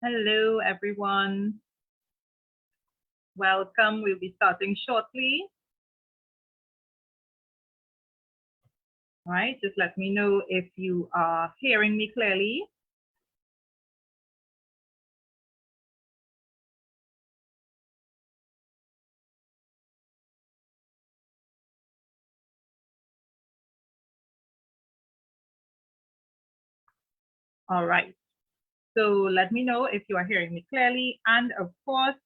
Hello, everyone. Welcome. We'll be starting shortly. All right, just let me know if you are hearing me clearly. All right, so let me know if you are hearing me clearly. And of course,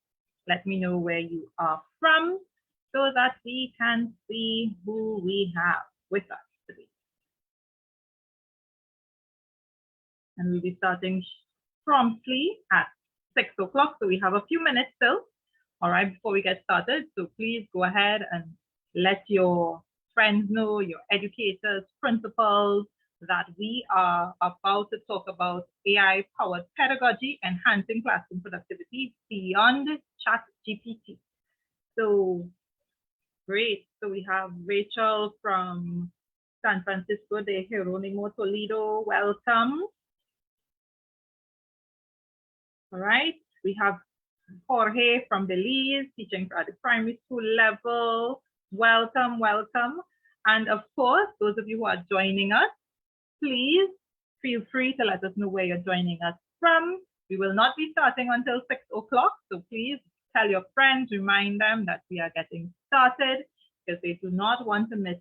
let me know where you are from so that we can see who we have with us today. And we'll be starting promptly at 6 o'clock. So we have a few minutes still, all right, before we get started. So please go ahead and let your friends know, your educators, principals, that we are about to talk about AI-powered pedagogy, enhancing classroom productivity beyond ChatGPT. So great. So we have Rachel from San Francisco de Jeronimo, Toledo. Welcome. All right. We have Jorge from Belize, teaching at the primary school level. Welcome, welcome. And of course, those of you who are joining us, please feel free to let us know where you're joining us from. We will not be starting until 6 o'clock, so please tell your friends, remind them that we are getting started, because they do not want to miss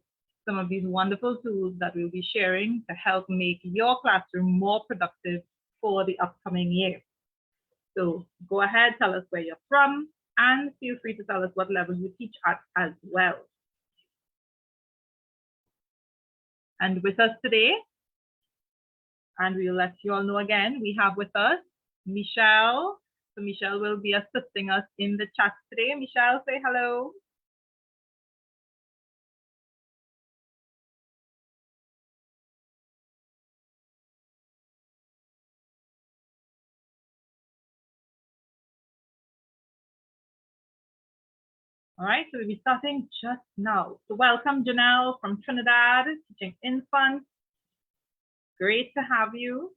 some of these wonderful tools that we'll be sharing to help make your classroom more productive for the upcoming year. So go ahead, tell us where you're from, and feel free to tell us what level you teach at as well. And with us today, and we'll let you all know again, we have with us Michelle. So Michelle will be assisting us in the chat today. Michelle, say hello. All right, so we'll be starting just now. So welcome, Janelle from Trinidad, teaching infants. Great to have you.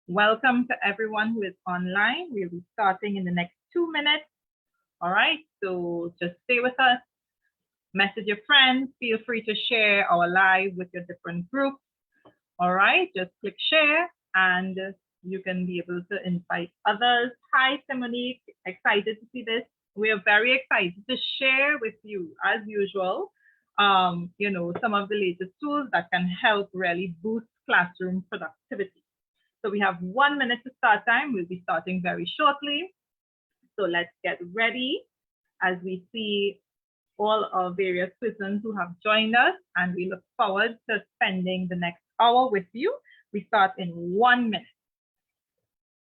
Welcome to everyone who is online. We'll be starting in the next 2 minutes. All right, so just stay with us. Message your friends. Feel free to share our live with your different groups. All right, just click share and you can be able to invite others. Hi, Monique, excited to see this. We are very excited to share with you, as usual, you know, some of the latest tools that can help really boost classroom productivity. So we have 1 minute to start time. We'll be starting very shortly. So let's get ready as we see all our various persons who have joined us, and we look forward to spending the next hour with you. We start in 1 minute.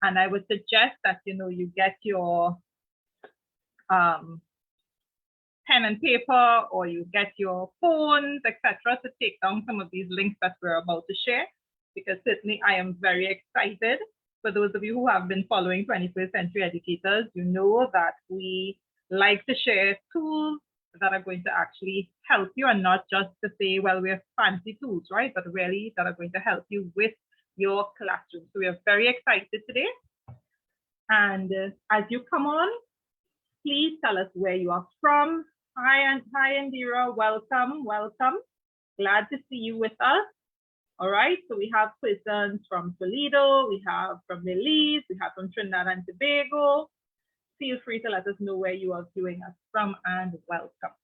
And I would suggest that, you know, you get your pen and paper, or you get your phones, etc., to take down some of these links that we're about to share, because certainly I am very excited. For those of you who have been following 21st Century Educators, you know that we like to share tools that are going to actually help you, and not just to say, well, we have fancy tools, right? But really that are going to help you with your classroom. So we are very excited today. And as you come on, please tell us where you are from. Hi, Indira, welcome, welcome. Glad to see you with us. All right, so we have persons from Toledo, we have from Belize, we have from Trinidad and Tobago. Feel free to let us know where you are viewing us from, and welcome.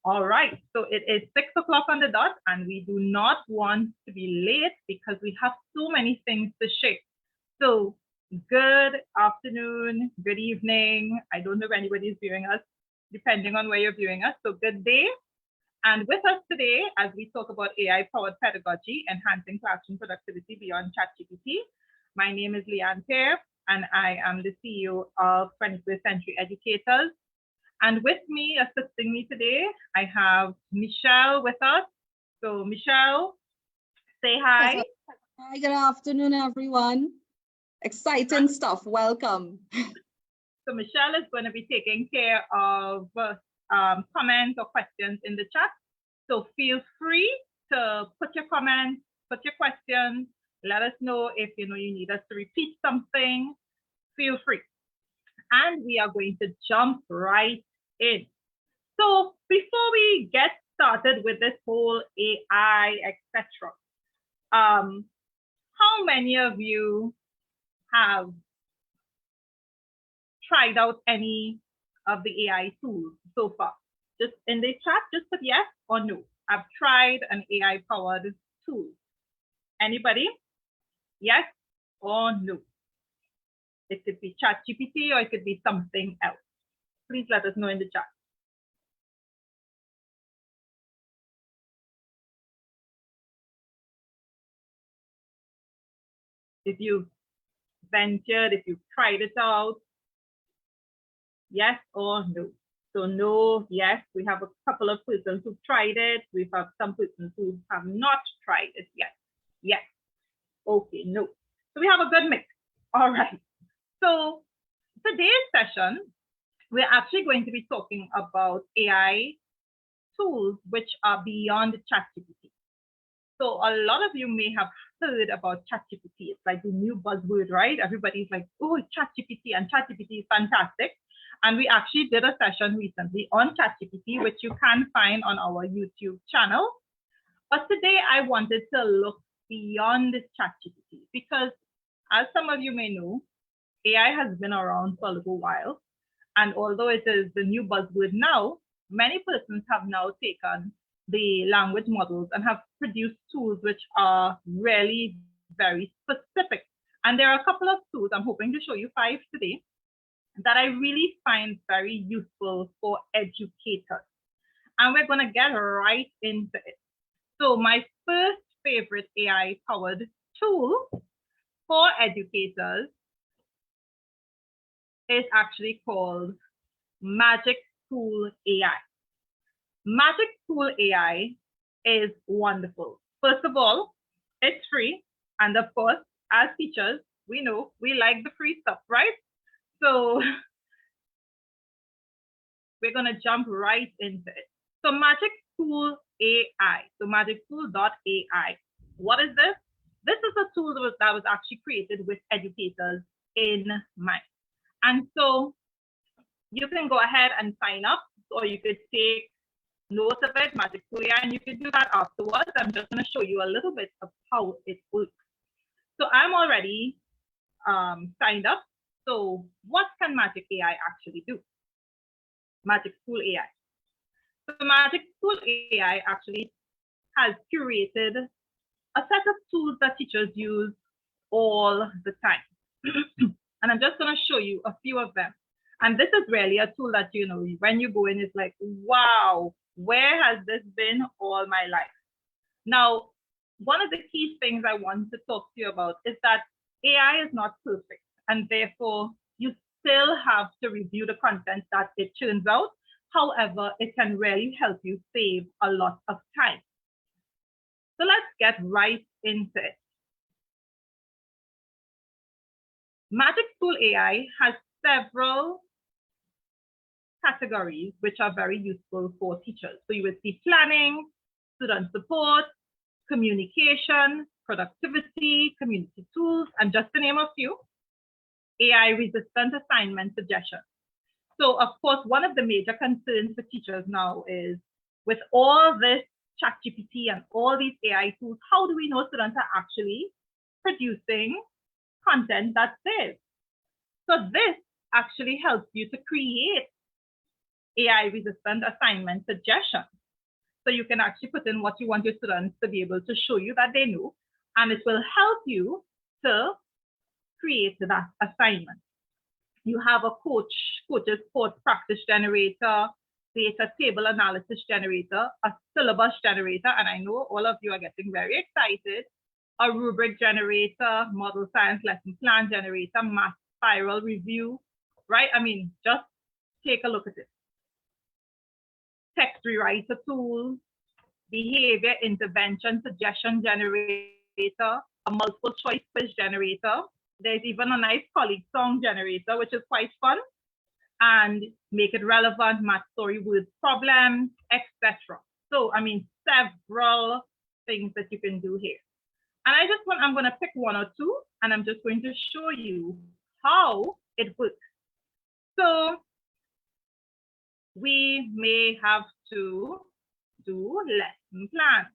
All right, so it is 6 o'clock on the dot, and we do not want to be late because we have so many things to share. So good afternoon, good evening. I don't know if anybody is viewing us, depending on where you're viewing us. So good day. And with us today, as we talk about AI-powered pedagogy, enhancing classroom productivity beyond ChatGPT, my name is Leanne Pear, and I am the CEO of 21st Century Educators. And with me, assisting me today, I have Michelle with us. So Michelle, say hi. Hi, good afternoon, everyone. Exciting stuff. Welcome. So Michelle is going to be taking care of comments or questions in the chat. So feel free to put your comments, put your questions, Let us know if you need us to repeat something. Feel free. And we are going to jump right in. So before we get started with this whole AI, etc., how many of you have tried out any of the AI tools so far? Just in the chat, just put yes or no. I've tried an AI-powered tool. Anybody? Yes or no? It could be ChatGPT or it could be something else. Please let us know in the chat. If you've ventured, if you've tried it out, yes or no. So no, yes, we have a couple of persons who've tried it. We have some persons who have not tried it yet. Yes. Okay, no. So we have a good mix. All right. So today's session, we're actually going to be talking about AI tools which are beyond ChatGPT. So a lot of you may have heard about ChatGPT. It's like the new buzzword, right? Everybody's like, oh, ChatGPT, and ChatGPT is fantastic. And we actually did a session recently on ChatGPT, which you can find on our YouTube channel. But today I wanted to look beyond ChatGPT because, as some of you may know, AI has been around for a little while. And although it is the new buzzword now, many persons have now taken the language models and have produced tools which are really very specific. And there are a couple of tools, I'm hoping to show you 5 today, that I really find very useful for educators. And we're going to get right into it. So my first favorite AI-powered tool for educators is actually called Magic School AI. Magic School AI is wonderful. First of all, it's free. And of course, as teachers, we know we like the free stuff, right? So we're going to jump right into it. So Magic School AI, so magicschool.ai. What is this? This is a tool that was actually created with educators in mind. And so you can go ahead and sign up, or you could take notes of it, Magic School AI, and you can do that afterwards. I'm just going to show you a little bit of how it works. So I'm already signed up. So what can Magic AI actually do? Magic School AI. So Magic School AI actually has curated a set of tools that teachers use all the time. And I'm just going to show you a few of them. And this is really a tool that, when you go in, it's like, wow, where has this been all my life? Now, one of the key things I want to talk to you about is that AI is not perfect. And therefore, you still have to review the content that it churns out. However, it can really help you save a lot of time. So let's get right into it. Magic School AI has several categories which are very useful for teachers. So you will see planning, student support, communication, productivity, community tools, and just to name a few, AI resistant assignment suggestions. So of course, one of the major concerns for teachers now is with all this ChatGPT and all these AI tools, how do we know students are actually producing content that's there? So this actually helps you to create AI resistant assignment suggestions. So you can actually put in what you want your students to be able to show you that they know, and it will help you to create that assignment. You have a coach's sports practice generator, data table analysis generator, a syllabus generator, and I know all of you are getting very excited, a rubric generator, model science lesson plan generator, math spiral review, right? I mean, just take a look at it. Text rewriter tool, behavior intervention suggestion generator, a multiple choice quiz generator. There's even a nice colleague song generator, which is quite fun, and make it relevant, math story word problems, etc. So, I mean, several things that you can do here. And I'm going to pick one or two, and I'm just going to show you how it works. So we may have to do lesson plans.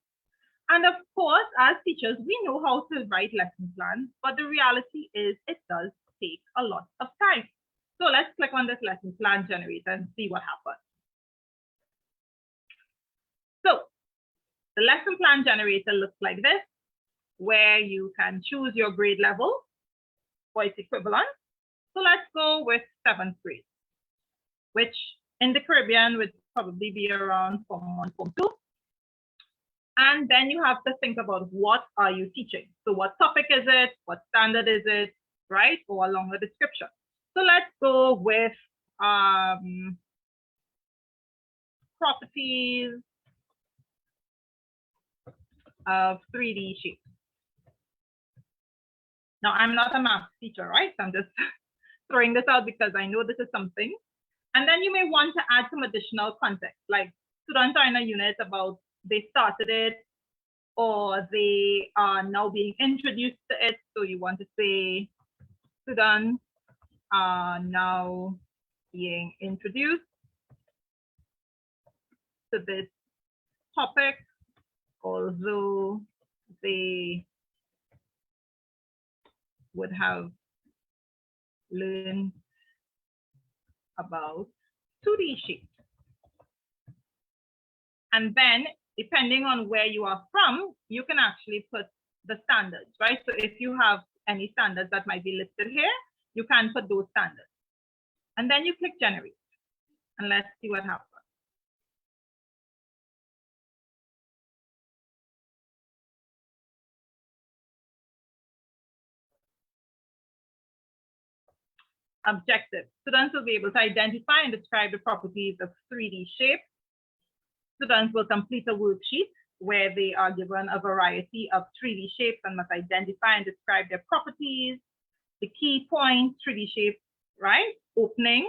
And of course, as teachers, we know how to write lesson plans, but the reality is it does take a lot of time. So let's click on this lesson plan generator and see what happens. So the lesson plan generator looks like this, where you can choose your grade level for its equivalent. So let's go with 7th grade, which in the Caribbean would probably be around Form 1, Form 2. And then you have to think about what are you teaching? So what topic is it? What standard is it, right? Or along the description. So let's go with properties of 3D shapes. Now, I'm not a math teacher, right? So I'm just throwing this out because I know this is something. And then you may want to add some additional context, like students are in a unit about they started it or they are now being introduced to it. So you want to say students are now being introduced to this topic, although they would have learned about 2D shapes. And then, depending on where you are from, you can actually put the standards, right? So if you have any standards that might be listed here, you can put those standards. And then you click generate. And let's see what happens. Objective. Students will be able to identify and describe the properties of 3D shapes. Students will complete a worksheet where they are given a variety of 3D shapes and must identify and describe their properties, the key points, 3D shapes, right? Opening,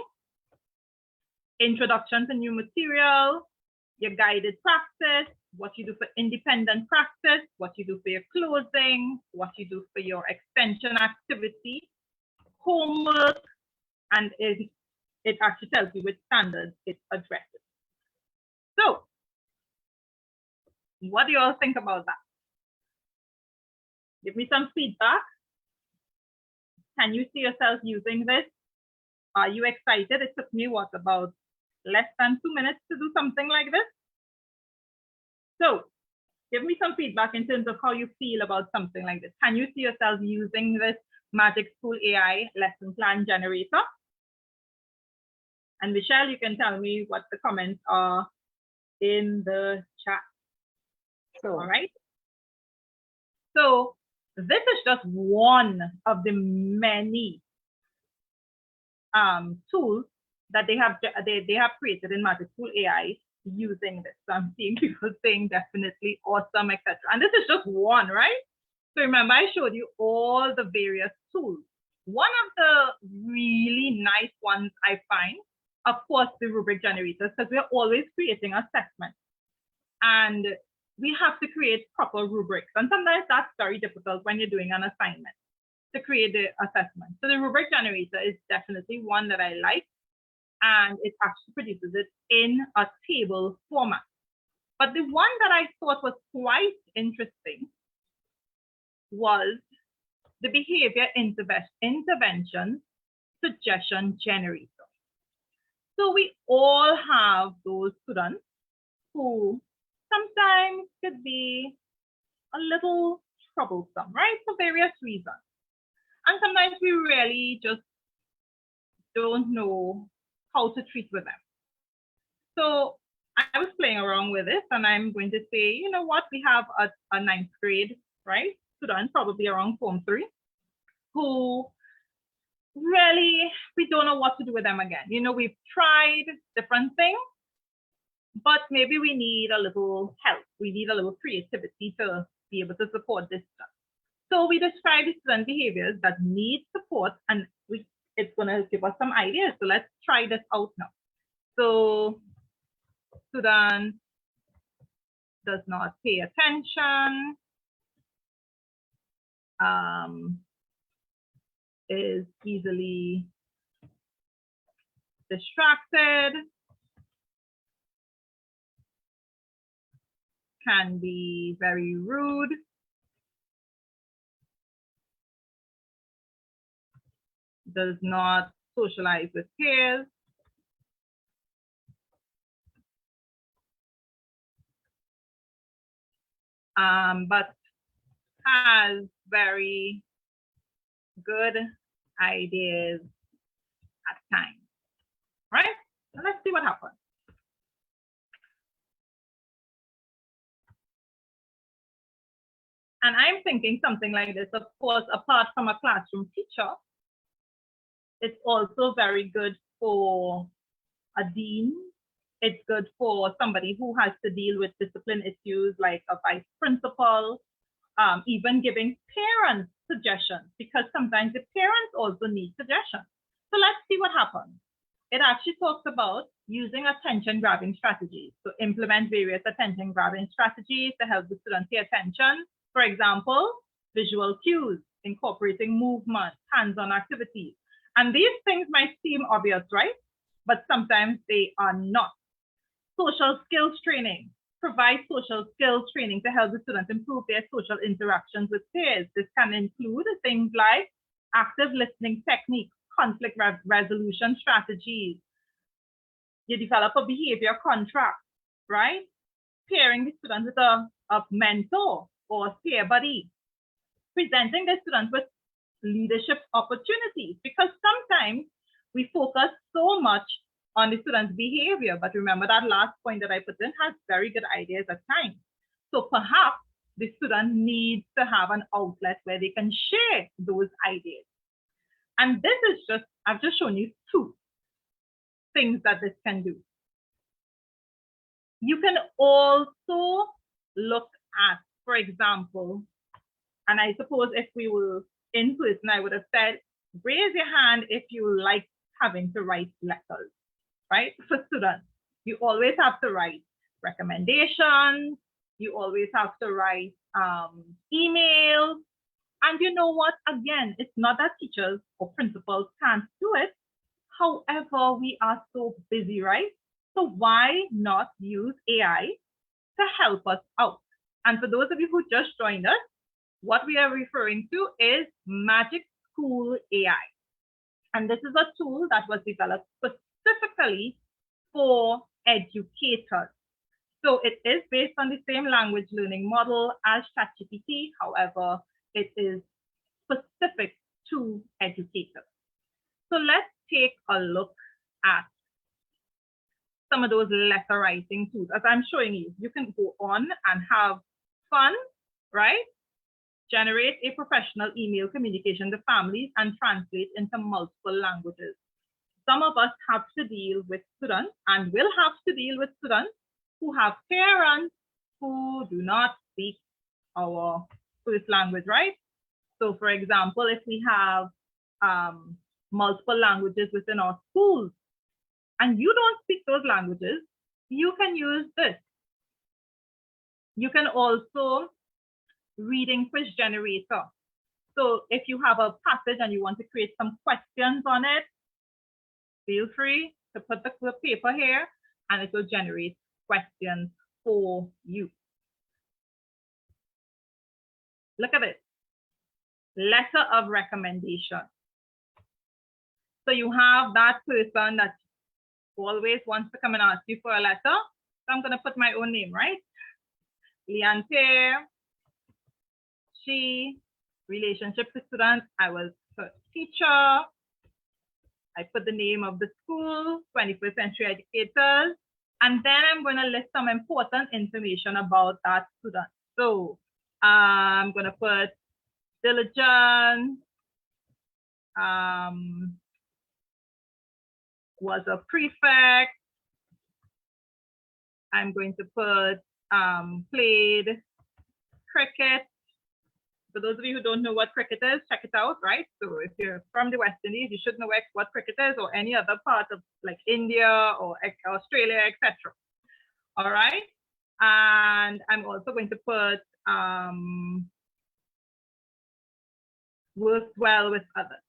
introduction to new material, your guided practice, what you do for independent practice, what you do for your closing, what you do for your extension activity, homework, and it actually tells you which standards it addresses. So, what do you all think about that? Give me some feedback. Can you see yourself using this? Are you excited? It took me, what, about less than 2 minutes to do something like this? So, give me some feedback in terms of how you feel about something like this. Can you see yourself using this Magic School AI lesson plan generator? And Michelle, you can tell me what the comments are in the chat. Sure. All right. So this is just one of the many tools that they have created in Magic School AI using this. So I'm seeing people saying definitely awesome, etc. And this is just one, right? So remember, I showed you all the various tools. One of the really nice ones I find, of course, the rubric generators, because we're always creating assessments. And we have to create proper rubrics. And sometimes that's very difficult when you're doing an assignment to create the assessment. So the rubric generator is definitely one that I like. And it actually produces it in a table format. But the one that I thought was quite interesting was the behavior intervention suggestion generator. So we all have those students who sometimes could be a little troublesome, right? For various reasons. And sometimes we really just don't know how to treat with them. So I was playing around with this and I'm going to say, you know what, we have a 9th grade, right? Student, probably around Form 3, who really, we don't know what to do with them again. You know, we've tried different things, but maybe we need a little help. We need a little creativity to be able to support this stuff. So we describe the student behaviors that need support, and it's going to give us some ideas. So let's try this out now. So student does not pay attention. is easily distracted, can be very rude, does not socialize with peers, but has very good ideas at times, right? So let's see what happens. And I'm thinking something like this, of course, apart from a classroom teacher, it's also very good for a dean. It's good for somebody who has to deal with discipline issues like a vice principal, even giving parents suggestions, because sometimes the parents also need suggestions. So let's see what happens. It actually talks about using attention grabbing strategies. So implement various attention grabbing strategies to help the student pay attention. For example, visual cues, incorporating movement, hands-on activities. And these things might seem obvious, right? But sometimes they are not. Social skills training. Provide social skills training to help the students improve their social interactions with peers. This can include things like active listening techniques, conflict resolution strategies. You develop a behavior contract, right? Pairing the students with a mentor or peer buddy. Presenting the students with leadership opportunities, because sometimes we focus so much on the student's behavior, but remember that last point that I put in has very good ideas at times. So perhaps the student needs to have an outlet where they can share those ideas. And this is just, I've just shown you two things that this can do. You can also look at, for example, and I suppose if we were in person, I would have said, raise your hand if you like having to write letters, right? For students, you always have to write recommendations. You always have to write emails. And you know what? Again, it's not that teachers or principals can't do it. However, we are so busy, right? So why not use AI to help us out? And for those of you who just joined us, what we are referring to is Magic School AI. And this is a tool that was developed specifically for educators. So it is based on the same language learning model as ChatGPT. However, it is specific to educators. So let's take a look at some of those letter writing tools. As I'm showing you, you can go on and have fun, right? Generate a professional email communication to families and translate into multiple languages. Some of us have to deal with students and will have to deal with students who have parents who do not speak our first language, right? So for example, if we have multiple languages within our schools and you don't speak those languages, you can use this. You can also reading quiz generator. So if you have a passage and you want to create some questions on it, feel free to put the paper here and it will generate questions for you. Look at it. Letter of recommendation. So you have that person that always wants to come and ask you for a letter. So I'm going to put my own name, right? Leanne, she, relationship to students, I was her teacher. I put the name of the school, 21st Century Educators, and then I'm going to list some important information about that student. So I'm going to put diligent, was a prefect. I'm going to put played cricket. For those of you who don't know what cricket is, check it out, right? So if you're from the West Indies, you should know what cricket is, or any other part of like India or Australia, etc. All right. And I'm also going to put works well with others.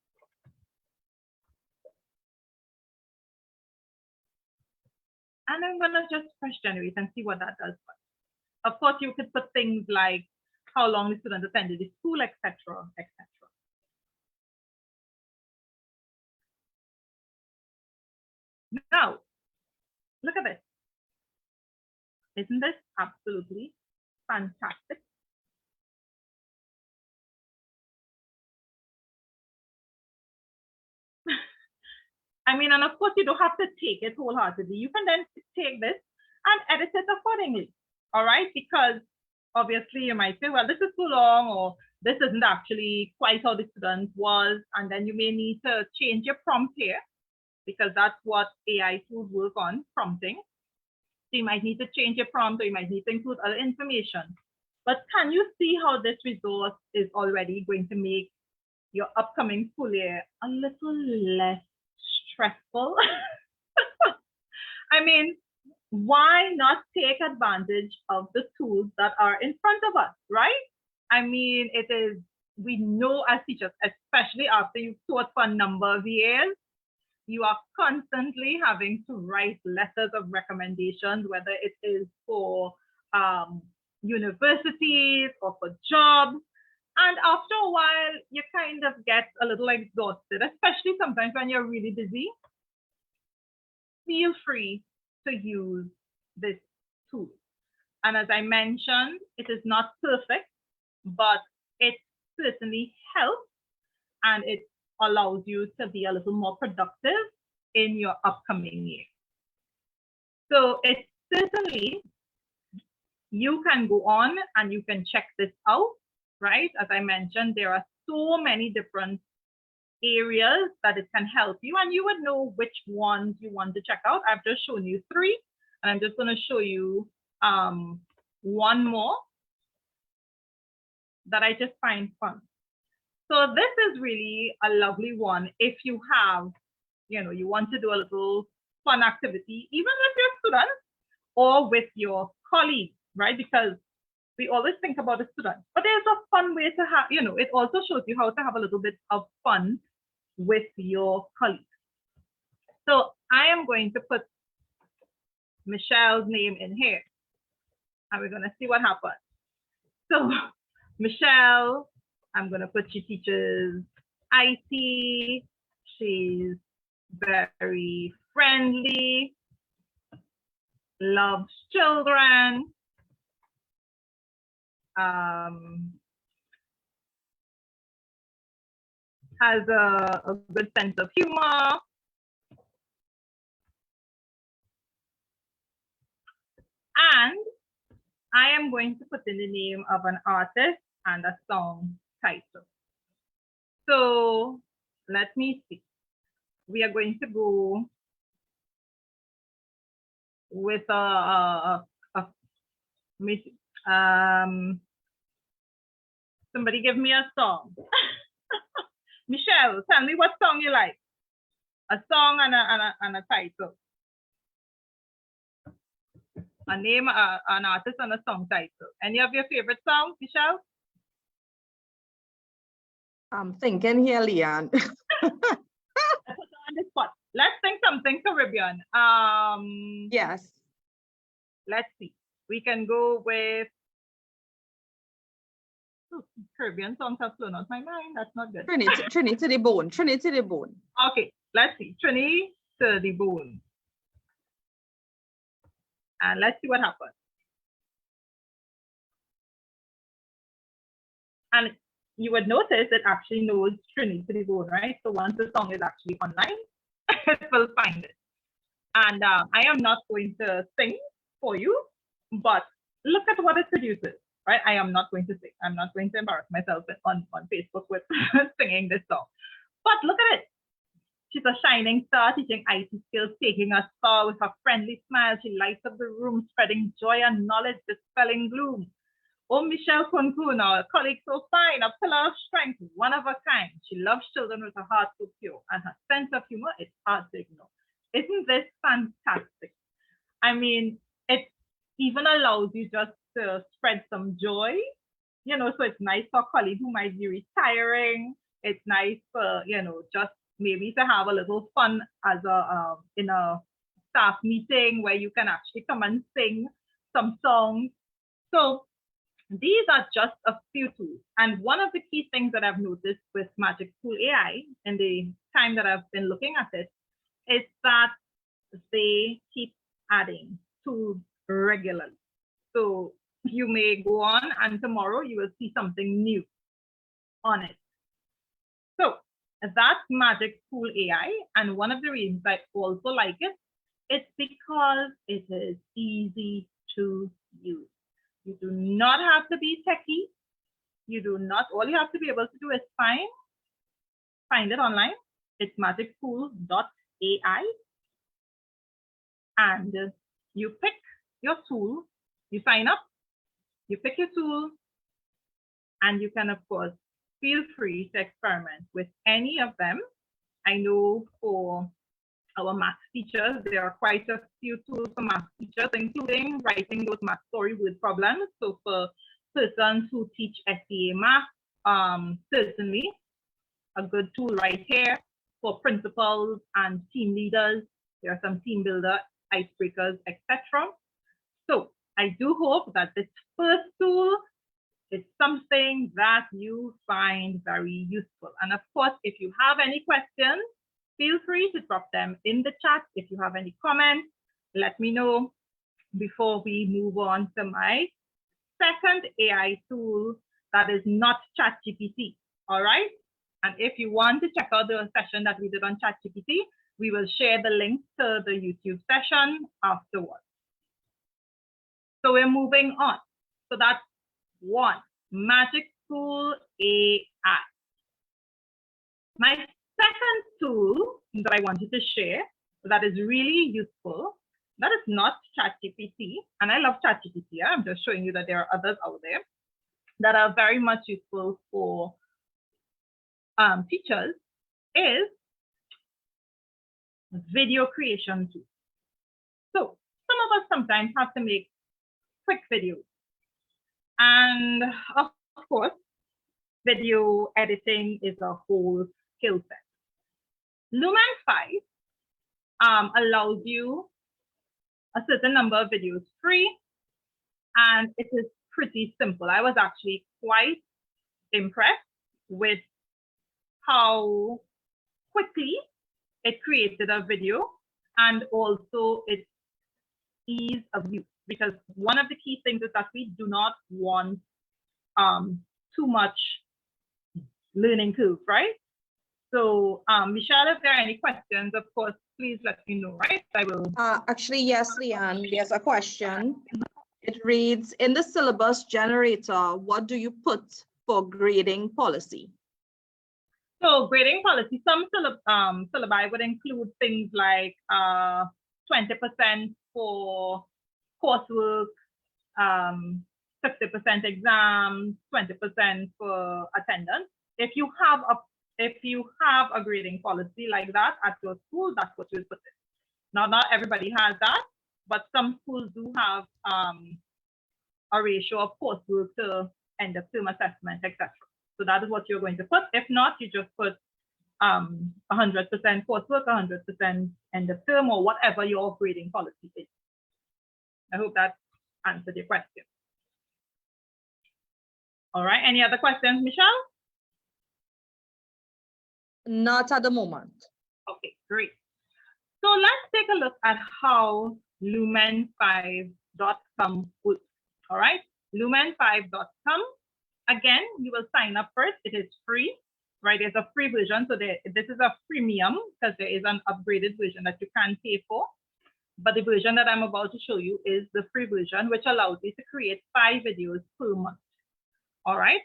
And I'm gonna just press generate and see what that does. Of course, you could put things like how long the student attended the school, etc., etc. Now, look at this. Isn't this absolutely fantastic? I mean, and of course, you don't have to take it wholeheartedly. You can then take this and edit it accordingly, all right? Because obviously you might say, well, this is too long, or this isn't actually quite how the student was, and then you may need to change your prompt here, because that's what AI tools work on, prompting. So you might need to change your prompt, or you might need to include other information. But can you see how this resource is already going to make your upcoming school year a little less stressful? I mean, why not take advantage of the tools that are in front of us, right? I mean, it is, we know as teachers, especially after you've taught for a number of years, you are constantly having to write letters of recommendations, whether it is for universities or for jobs. And after a while, you kind of get a little exhausted, especially sometimes when you're really busy. Feel free to use this tool. And as I mentioned, it is not perfect, but it certainly helps, and it allows you to be a little more productive in your upcoming year. So it's certainly, you can go on and you can check this out, right? As I mentioned, there are so many different areas that it can help you, and you would know which ones you want to check out. I've just shown you 3, and I'm just going to show you one more that I just find fun. So this is really a lovely one if you have, you want to do a little fun activity, even with your students or with your colleagues, right? Because we always think about the students, but there's a fun way to have, it also shows you how to have a little bit of fun with your colleagues. So I am going to put Michelle's name in here, and we're going to see what happens. So Michelle, I'm going to put she teaches IT. She's very friendly, loves children, has a good sense of humor. And I am going to put in the name of an artist and a song title. So let me see. We are going to go with somebody give me a song. Michelle, tell me what song you like. A song and a title. A name, an artist, and a song title. Any of your favorite songs, Michelle? I'm thinking here, Leanne. On the spot. Let's sing something Caribbean. Yes. Let's see. We can go with Caribbean songs have flown out my mind. That's not good. Trinity to the bone. Trinity to the bone. Okay, let's see. Trinity to the bone. And let's see what happens. And you would notice it actually knows Trinity to the bone, right? So once the song is actually online, it will find it. And I am not going to sing for you, but look at what it produces, right? I am not going to sing. I'm not going to embarrass myself on Facebook with singing this song. But look at it. She's a shining star, teaching IT skills, taking us far with her friendly smile. She lights up the room, spreading joy and knowledge, dispelling gloom. Oh, Michelle Kunkun, our colleague so fine, a pillar of strength, one of a kind. She loves children with a heart so pure, and her sense of humor is hard to ignore. Isn't this fantastic? I mean, it even allows you just to spread some joy, so it's nice for a colleague who might be retiring. It's nice for, just maybe to have a little fun as in a staff meeting where you can actually come and sing some songs. So these are just a few tools. And one of the key things that I've noticed with Magic School AI in the time that I've been looking at it is that they keep adding tools regularly. So you may go on and tomorrow you will see something new on it. So that's Magic School AI. And one of the reasons I also like it, it's because it is easy to use. You do not have to be techie. All you have to be able to do is find it online. It's magicschool.ai. And you pick your tool, you sign up, you pick your tool, and you can, of course, feel free to experiment with any of them. I know for our math teachers, there are quite a few tools for math teachers, including writing those math story word problems. So for persons who teach SEA math, certainly a good tool right here. For principals and team leaders, there are some team builder, icebreakers, etc. So I do hope that this first tool is something that you find very useful. And of course, if you have any questions, feel free to drop them in the chat. If you have any comments, let me know before we move on to my second AI tool that is not ChatGPT, all right? And if you want to check out the session that we did on ChatGPT, we will share the link to the YouTube session afterwards. So we're moving on. So that's one, Magic School AI. My second tool that I wanted to share that is really useful, that is not ChatGPT, and I love ChatGPT. I'm just showing you that there are others out there that are very much useful for teachers, is video creation tool. So some of us sometimes have to make quick videos. And of course, video editing is a whole skill set. Lumen 5 allows you a certain number of videos free, and it is pretty simple. I was actually quite impressed with how quickly it created a video and also its ease of use. Because one of the key things is that we do not want too much learning curve, right? So, Michelle, if there are any questions, of course, please let me know, right? I will. Actually, yes, Leanne, there's a question. It reads, in the syllabus generator, what do you put for grading policy? So grading policy, some syllabi would include things like 20% for coursework, 50% exams, 20% for attendance. If you have a grading policy like that at your school, that's what you'll put in. Now, not everybody has that, but some schools do have a ratio of coursework to end of term assessment, etc. So that is what you're going to put. If not, you just put 100% coursework, 100% end of term, or whatever your grading policy is. I hope that answered your question. All right, any other questions, Michelle? Not at the moment. Okay, great. So let's take a look at how lumen5.com works. All right, lumen5.com. Again, you will sign up first. It is free, right? It's a free version. So this is a premium because there is an upgraded version that you can pay for. But the version that I'm about to show you is the free version, which allows you to create 5 videos per month. All right.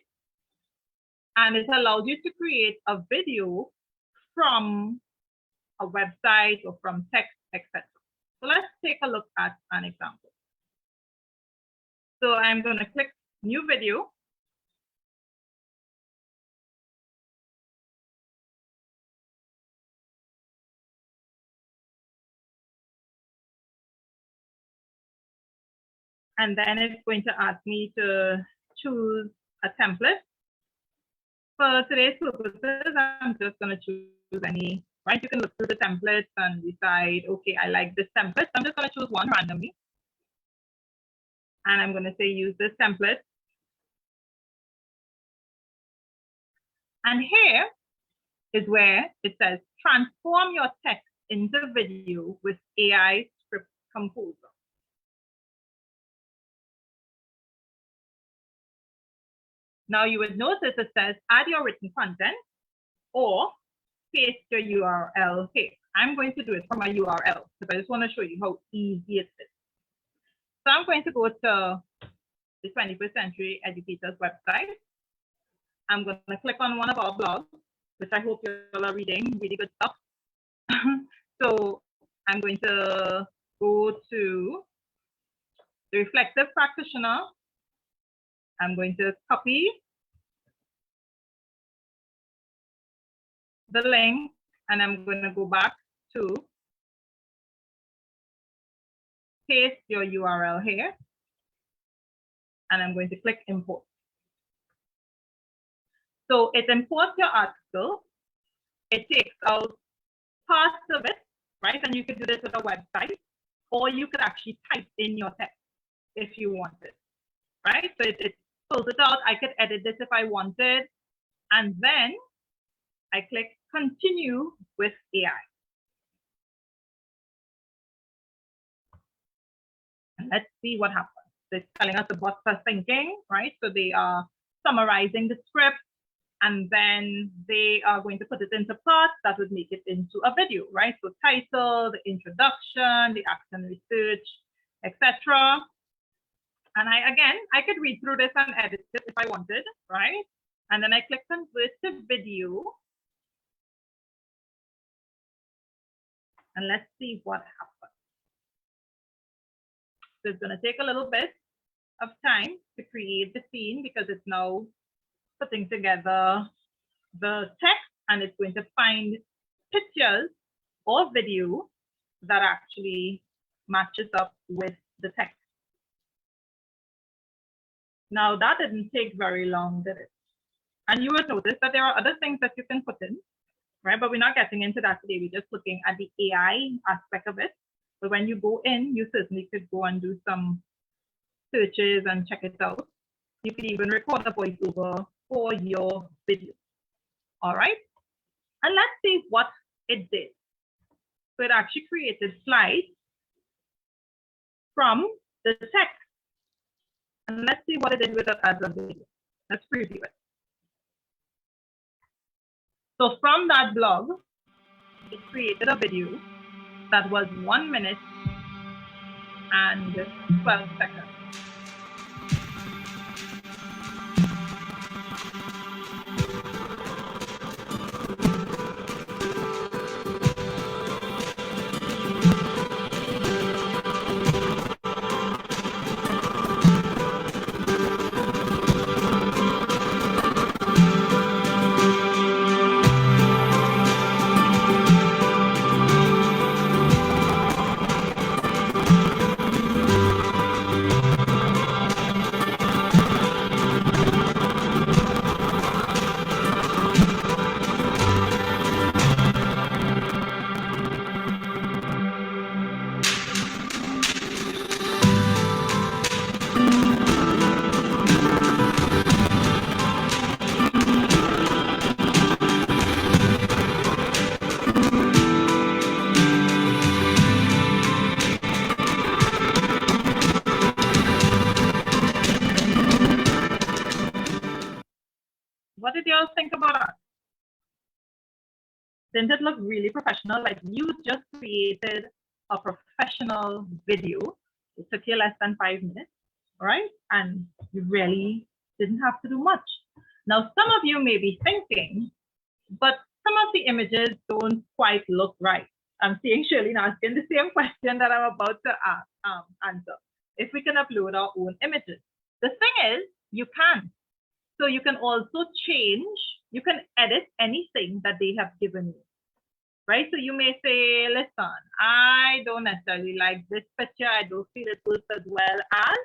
And it allows you to create a video from a website or from text, etc. So let's take a look at an example. So I'm going to click new video. And then it's going to ask me to choose a template for today's purposes, I'm just going to choose any, right? You can look through the templates and decide, okay, I like this template. I'm just going to choose one randomly. And I'm going to say use this template. And here is where it says transform your text into video with AI Script Composer. Now you would notice it says add your written content or paste your URL here. I'm going to do it from my URL because I just want to show you how easy it is. So I'm going to go to the 21st Century Educators website. I'm going to click on one of our blogs, which I hope you all are reading, really good stuff. So I'm going to go to the Reflective Practitioner. I'm going to copy the link and I'm going to go back to paste your URL here. And I'm going to click import. So it imports your article. It takes out parts of it, right? And you could do this with a website, or you could actually type in your text if you wanted, right? So it pulls it out. I could edit this if I wanted. And then I click continue with AI. And let's see what happens. It's telling us the bots are thinking, right? So they are summarizing the script, and then they are going to put it into parts that would make it into a video, right? So title, the introduction, the action research, etc. And I could read through this and edit it if I wanted, right? And then I click convert to video. And let's see what happens. So it's going to take a little bit of time to create the scene because it's now putting together the text and it's going to find pictures or video that actually matches up with the text. Now that didn't take very long, did it? And you would notice that there are other things that you can put in, right? But we're not getting into that today. We're just looking at the AI aspect of it. But when you go in, you certainly could go and do some searches and check it out. You could even record a voiceover for your video. All right. And let's see what it did. So it actually created slides from the text. And let's see what it did with it as a video. Let's preview it. So from that blog, it created a video that was 1 minute and 12 seconds. What did y'all think about that? Didn't it look really professional? Like you just created a professional video. It took you less than 5 minutes, right? And you really didn't have to do much. Now, some of you may be thinking, but some of the images don't quite look right. I'm seeing Shirley asking the same question that I'm about to answer. If we can upload our own images. The thing is, you can. So you can also change, you can edit anything that they have given you, right? So you may say, listen, I don't necessarily like this picture. I don't feel it works as well as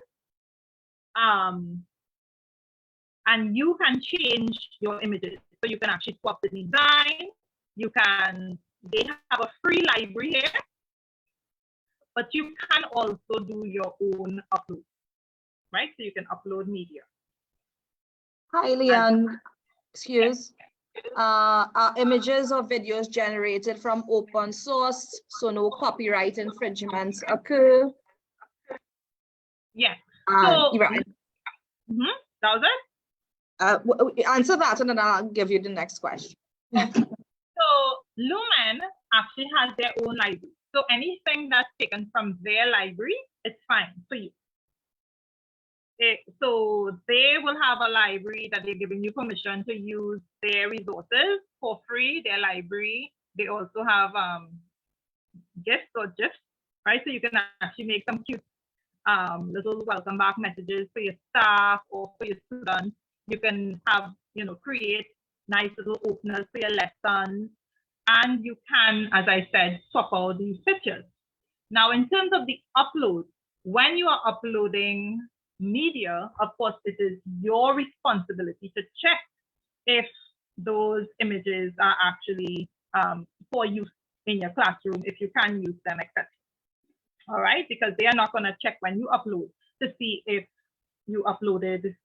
and you can change your images. So you can actually swap the design. They have a free library here, but you can also do your own upload, right? So you can upload media. Hi, Leon. Excuse. Are images or videos generated from open source, so no copyright infringements occur? Yes. So, right. That was it? Answer that and then I'll give you the next question. So Lumen actually has their own library. So anything that's taken from their library, it's fine for you. So they will have a library that they're giving you permission to use their resources for free, their library. They also have gifts or GIFs, right? So you can actually make some cute little welcome back messages for your staff or for your students. You can have, create nice little openers for your lessons. And you can, as I said, swap out these pictures. Now, in terms of the upload, when you are uploading media, of course, it is your responsibility to check if those images are actually for use in your classroom, if you can use them, etc. All right, because they are not going to check when you upload to see if you uploaded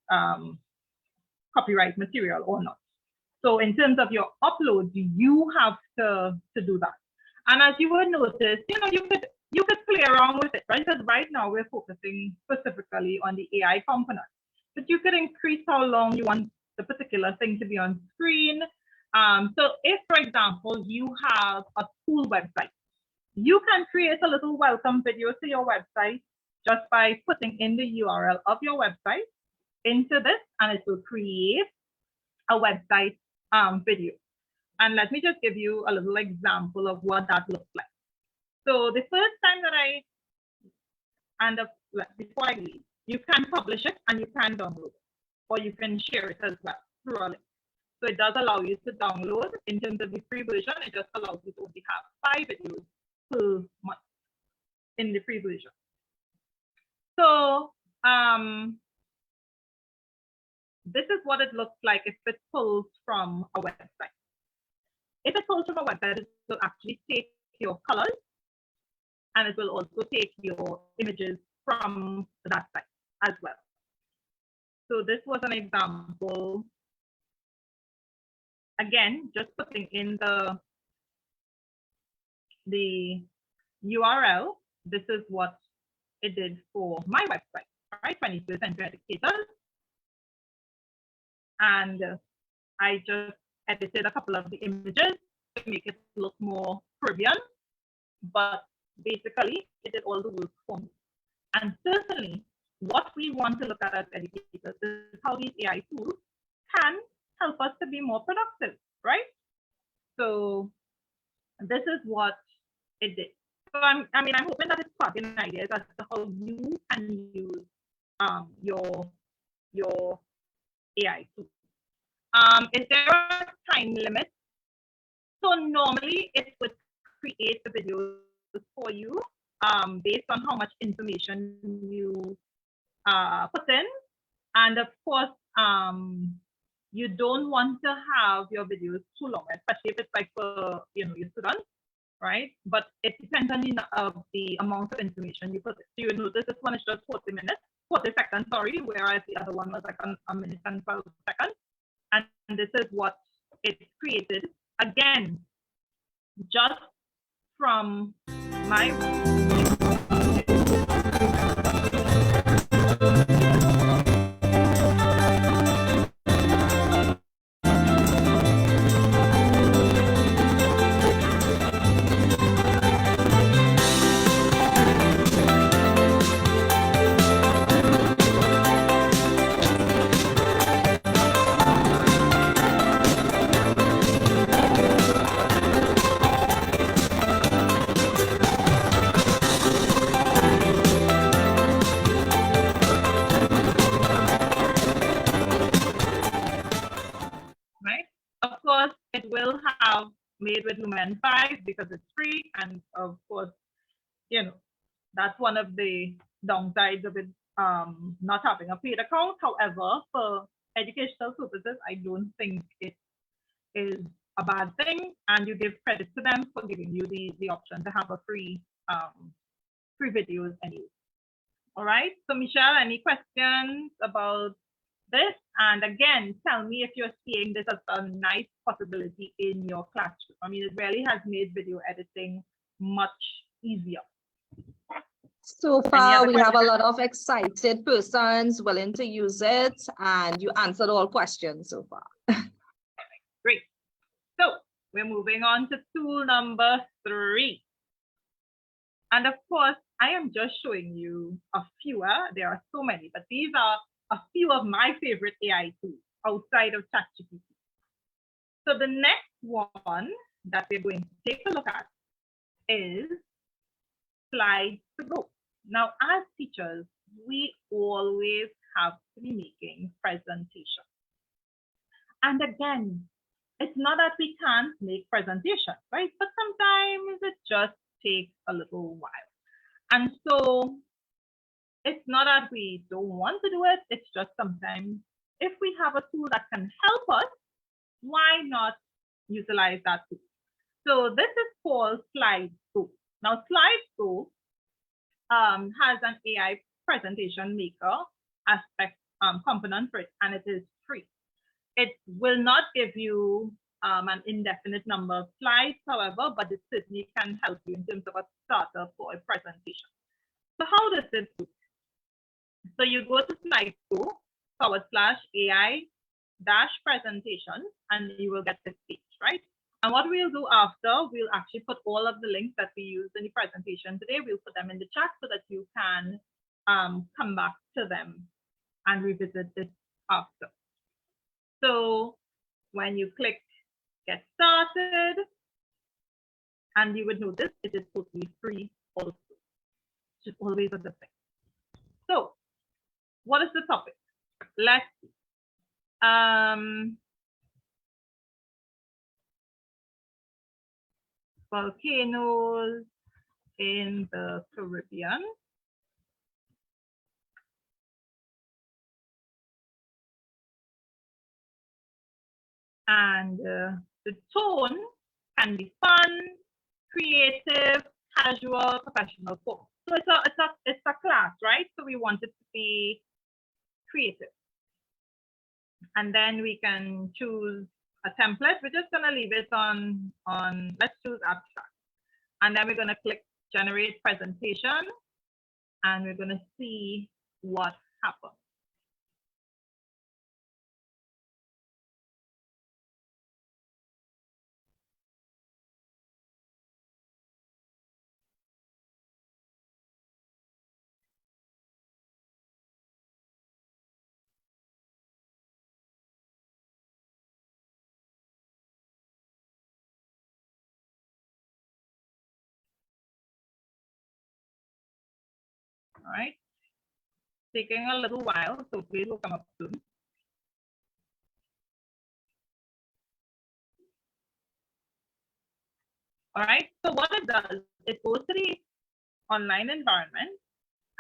copyright material or not. So in terms of your upload, you have to do that. And as you would notice, you could play around with it, right? Because right now we're focusing specifically on the AI component, but you could increase how long you want the particular thing to be on screen. So if, for example, you have a school website, you can create a little welcome video to your website just by putting in the URL of your website into this, and it will create a website video. And let me just give you a little example of what that looks like. So the first time that before I leave, you can publish it and you can download it, or you can share it as well through a link. So it does allow you to download. In terms of the free version, it just allows you to only have 5 videos per month in the free version. So this is what it looks like if it pulls from a website. If it pulls from a website, it will actually take your colors, and it will also take your images from that site as well. So this was an example. Again, just putting in the URL. This is what it did for my website, right? 21st Century Educators. And I just edited a couple of the images to make it look more Caribbean, but basically it did all the work for me. And certainly what we want to look at as educators is how these AI tools can help us to be more productive, right? So this is what it did. So I'm hoping that it's sparking ideas as to how you can use your AI tools. Is there a time limit? So normally it would create the videos for you based on how much information you put in. And of course, you don't want to have your videos too long, especially if it's like for your students, right? But it depends on the amount of information you put in. So you notice this one is just 40 seconds, sorry, whereas the other one was like a minute and 12 seconds. And this is what it created. Again, just from my it will have made with Lumen 5 because it's free, and of course, that's one of the downsides of it not having a paid account. However, for educational purposes, I don't think it is a bad thing, and you give credit to them for giving you the option to have a free videos anyway. All right, so Michelle, any questions about this? And again, tell me if you're seeing this as a nice possibility in your classroom. I mean, it really has made video editing much easier. So far, we have a lot of excited persons willing to use it, and you answered all questions so far. Great. So we're moving on to tool number 3. And of course, I am just showing you a few. There are so many, but these are a few of my favorite AI tools outside of ChatGPT. So the next one that we're going to take a look at is Slides to Go. Now, as teachers, we always have to be making presentations. And again, it's not that we can't make presentations, right? But sometimes it just takes a little while. And so it's not that we don't want to do it, it's just sometimes if we have a tool that can help us, why not utilize that tool? So this is called Slides Go. Now, Slides Go has an AI presentation maker aspect component for it, and it is free. It will not give you an indefinite number of slides, however, but it certainly can help you in terms of a starter for a presentation. So how does it do? So you go to slidesgo/AI-presentation, and you will get this page, right? And what we'll do after, we'll actually put all of the links that we used in the presentation today, we'll put them in the chat so that you can come back to them and revisit this after. So when you click Get Started, and you would notice it is totally free also, which is always a good thing. So what is the topic? Let's see. Volcanoes in the Caribbean. And the tone can be fun, creative, casual, professional form. So it's a class, right? So we want it to be creative. And then we can choose a template. We're just gonna leave it on let's choose abstract. And then we're gonna click generate presentation, and we're gonna see what happens. All right, taking a little while, so please will come up soon. All right, so what it does, it goes to the online environment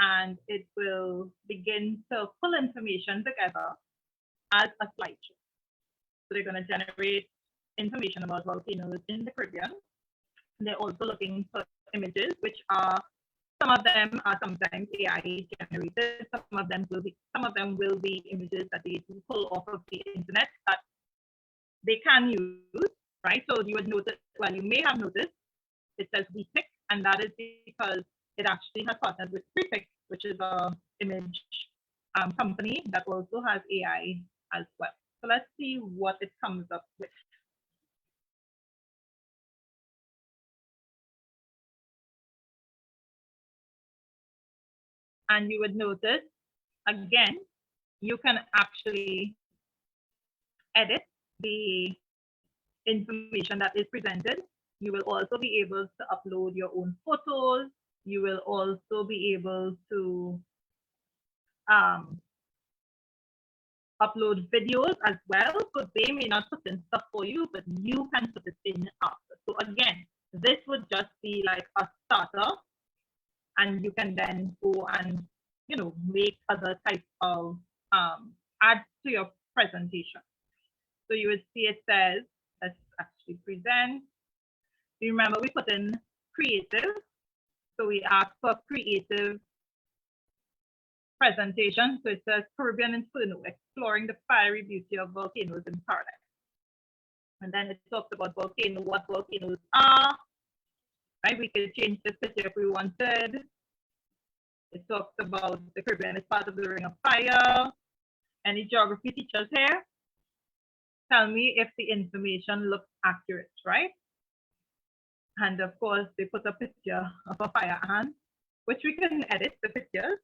and it will begin to pull information together as a slideshow. So they're going to generate information about volcanoes in the Caribbean. They're also looking for images, which are, some of them are sometimes AI generated. Some of them will be images that they pull off of the internet that they can use, right? So you would notice, well, you may have noticed it says WePick, and that is because it actually has partnered with Prefix, which is a image company that also has AI as well. So let's see what it comes up with. And you would notice, again, you can actually edit the information that is presented. You will also be able to upload your own photos. You will also be able to upload videos as well. So they may not put in stuff for you, but you can put it in after. So again, this would just be like a starter, and you can then go and make other types of add to your presentation. So you would see it says, let's actually present. Remember, we put in creative. So we ask for creative presentation. So it says Caribbean Inferno, exploring the fiery beauty of volcanoes in paradise. And then it talks about volcano, what volcanoes are. Right? We could change this picture if we wanted. It talks about the Caribbean is part of the Ring of Fire. Any geography teachers here? Tell me if the information looks accurate, right? And of course, they put a picture of a fire ant, which we can edit the pictures,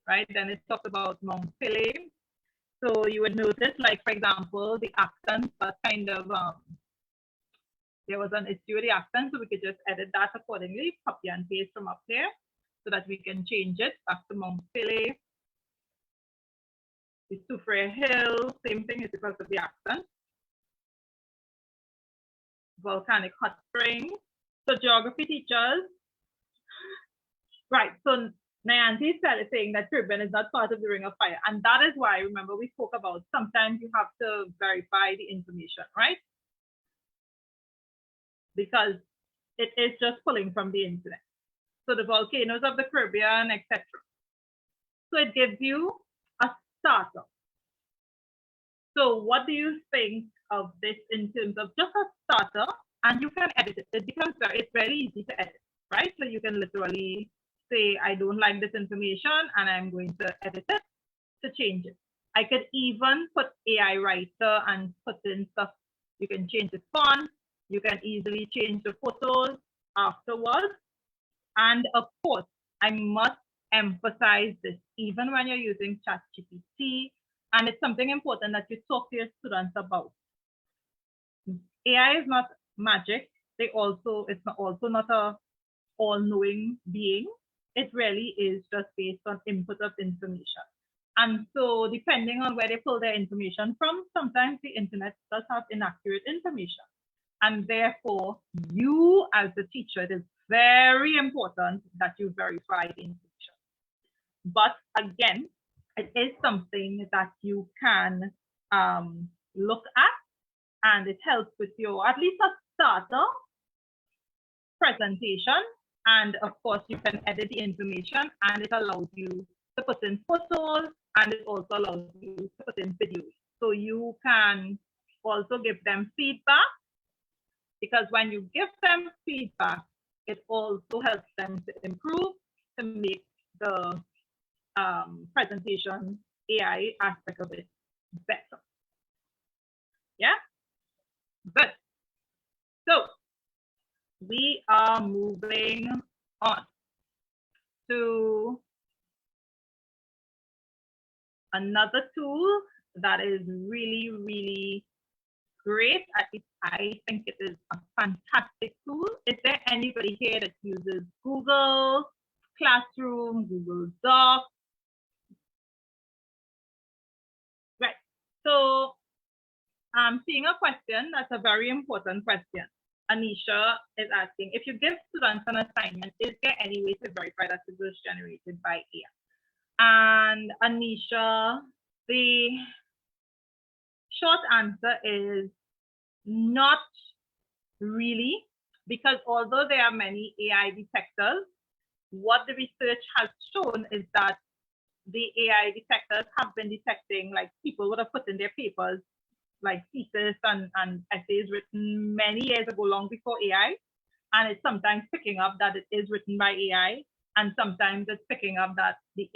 right? Then it talks about Mount Philae. So you would notice, like, for example, the accent, but kind of, there was an issue with the accent, so we could just edit that accordingly, copy and paste from up here so that we can change it back to Mount Philae. The Soufriere Hill, same thing, is because of the accent. Volcanic hot spring. So geography teachers, right? So Nyanti is saying that Caribbean is not part of the Ring of Fire, and that is why, remember, we spoke about sometimes you have to verify the information, right? Because it is just pulling from the internet. So the volcanoes of the Caribbean, etc. So it gives you a starter. So what do you think of this in terms of just a starter? And you can edit it. It becomes it's very easy to edit, right? So you can literally say, I don't like this information, and I'm going to edit it to change it. I could even put AI writer and put in stuff. You can change the font. You can easily change the photos afterwards. And of course, I must emphasize this, even when you're using ChatGPT, and it's something important that you talk to your students about. AI is not magic. It's also not a all-knowing being. It really is just based on input of information. And so depending on where they pull their information from, sometimes the internet does have inaccurate information. And therefore, you as the teacher, it is very important that you verify the information. But again, it is something that you can look at, and it helps with your, at least a starter presentation. And of course, you can edit the information, and it allows you to put in photos, and it also allows you to put in videos. So you can also give them feedback, because when you give them feedback, it also helps them to improve, to make the presentation AI aspect of it better. Yeah, good. So we are moving on to another tool that is really, really great. I think it is a fantastic tool. Is there anybody here that uses Google Classroom, Google Docs? Right. So I'm seeing a question that's a very important question. Anisha is asking, if you give students an assignment, is there any way to verify that it was generated by AI? And Anisha, the short answer is not really, because although there are many AI detectors, what the research has shown is that the AI detectors have been detecting, like, people would have put in their papers, like thesis and essays written many years ago, long before AI, and it's sometimes picking up that it is written by AI, and sometimes it's picking up that the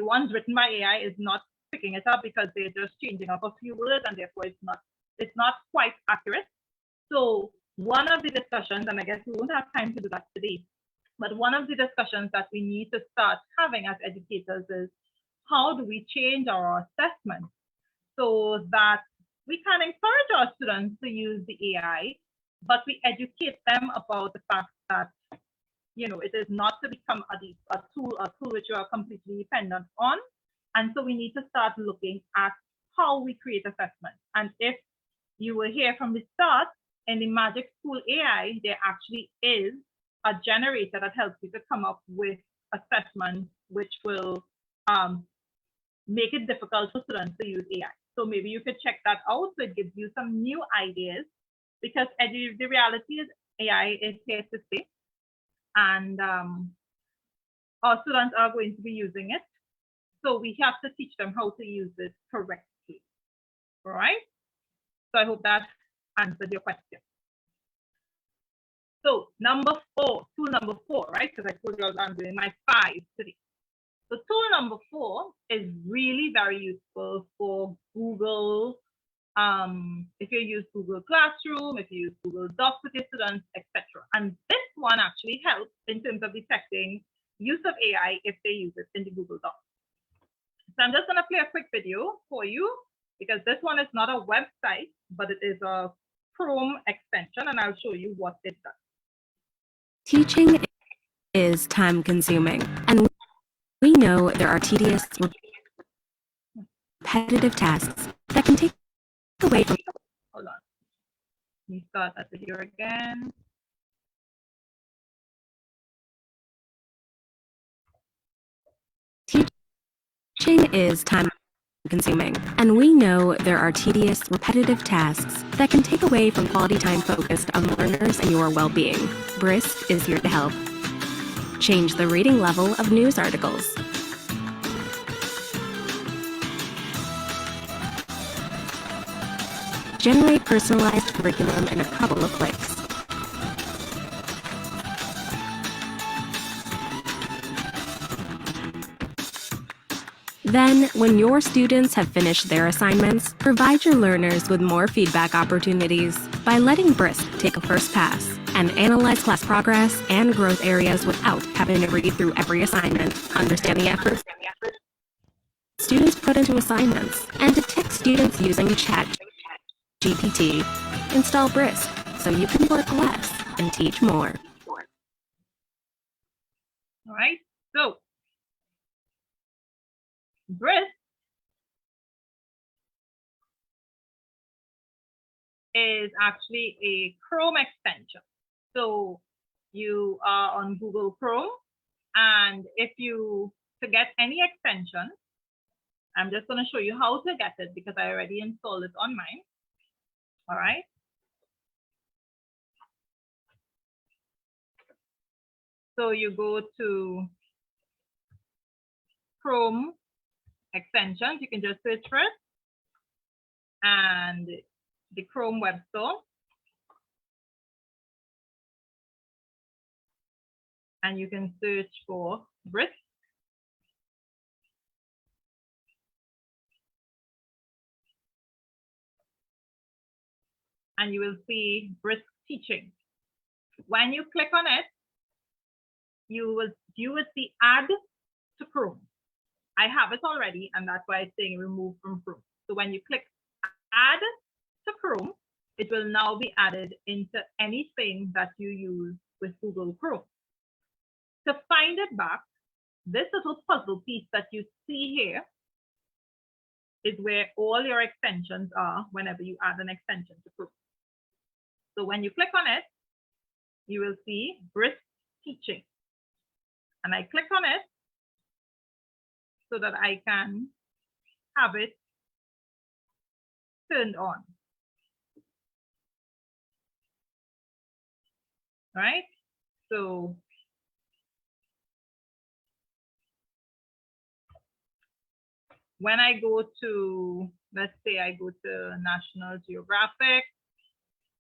ones written by AI is not picking it up because they're just changing up a few words, and therefore it's not quite accurate. So one of the discussions, and I guess we won't have time to do that today, but one of the discussions that we need to start having as educators is, how do we change our assessment so that we can encourage our students to use the AI, but we educate them about the fact that, you know, it is not to become a tool which you are completely dependent on. And so we need to start looking at how we create assessment. And if you were here from the start, in the Magic School AI, there actually is a generator that helps you to come up with assessments which will make it difficult for students to use AI. So maybe you could check that out. So it gives you some new ideas, because the reality is AI is here to stay, and our students are going to be using it. So we have to teach them how to use it correctly. All right. So I hope that answered your question. So tool number four, right? Because I told you I'm doing my 5 today. So tool number 4 is really very useful for Google. If you use Google Classroom, if you use Google Docs with your students, etc. And this one actually helps in terms of detecting use of AI if they use it in the Google Docs. So I'm just going to play a quick video for you, because this one is not a website, but it is a Chrome extension, and I'll show you what it does. Teaching is time consuming, and we know there are tedious, repetitive tasks that can take away from. Hold on. Let me start that video again. Teaching is time consuming, and we know there are tedious, repetitive tasks that can take away from quality time focused on learners and your well-being. Brisk is here to help. Change the reading level of news articles. Generate personalized curriculum in a couple of clicks. Then, when your students have finished their assignments, provide your learners with more feedback opportunities by letting Brisk take a first pass and analyze class progress and growth areas without having to read through every assignment, understand the effort students put into assignments, and detect students using ChatGPT. Install Brisk so you can work less and teach more. All right, so Brisk is actually a Chrome extension. So you are on Google Chrome, and if you to get any extension, I'm just going to show you how to get it because I already installed it on mine. All right. So you go to Chrome extensions. You can just search for it, and the Chrome web store. And you can search for Brisk. And you will see Brisk Teaching. When you click on it, you will see Add to Chrome. I have it already, and that's why it's saying remove from Chrome. So when you click Add to Chrome, it will now be added into anything that you use with Google Chrome. To find it back, this little puzzle piece that you see here is where all your extensions are whenever you add an extension to Chrome. So when you click on it, you will see Brisk Teaching. And I click on it so that I can have it turned on. All right? So when I go to, let's say I go to National Geographic